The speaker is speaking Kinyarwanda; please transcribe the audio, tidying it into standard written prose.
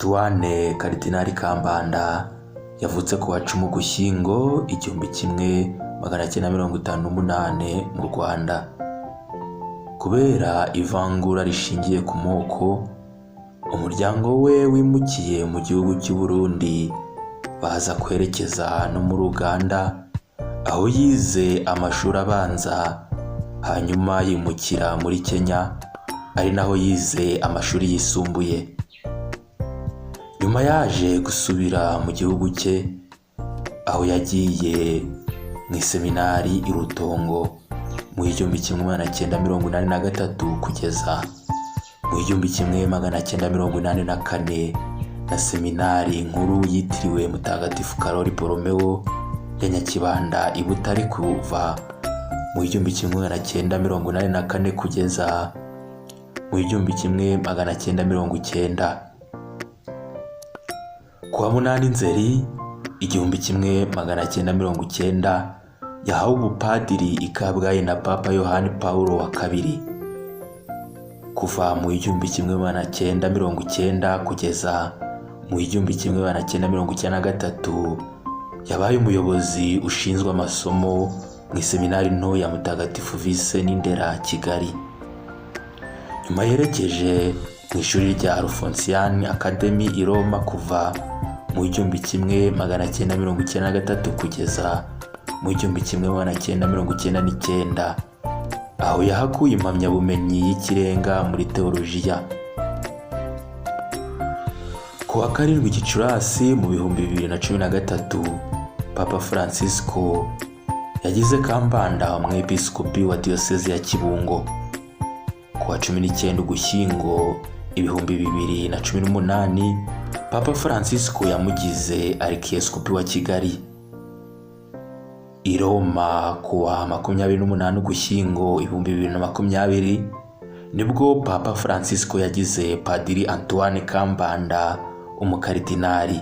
Antoine Karidinali Kambanda yavutse ku wa 10 Ugushyingo 1958 mu Rwanda. Kubera ivangura rishingiye ku moko, umuryango we wimukiye mu gihugu cy'u Burundi baza kwerekeza no mu Uganda, aho yize amashuri abanza, hanyuma yimukira muri Kenya ari naho yize amashuri yisumbuye. Nyuma yaje gusubira mu gihugu cye, aho yagiye mu seminari i Rutongo mu 1983 kugeza mu 1984 na seminari nkuru yitiriwe Mutagatifu Karoli Boromeo ya Nyakibanda i Butare kuva mu 1984 kugeza mu 1990. Kuwa 8 Nzeri 1990 yahawe ubupadiri i Kabgayi na Papa Yohani Paulo wa kabiri. Kuva mu 1990 kugeza mu 1993 yabaye umuyobozi ushinzwe amasomo mu seminari nto ya Mutagatifu Vise n'Indera Kigali. Nyuma yerekeje mu ishuri rya Alphonsian Academy i Roma kuva mu 1993 kugeza mu 1999, aho yahakuye impamyabumenyi y'ikirenga muri teolojiya. Ku wa 7 Gicurasi mu 2013 Papa Francisco yagize Kambanda umwepiskopi wa Diyosezi ya Kibungo. Ku wa 19 Ugushyingo 2018 Papa Francisco yamugize Arkiyeskopi wa Kigali. I Roma ku wa 28 Ugushyingo 2020 nibwo Papa Francisco yagize Padiri Antoine Kambanda umukaridinali.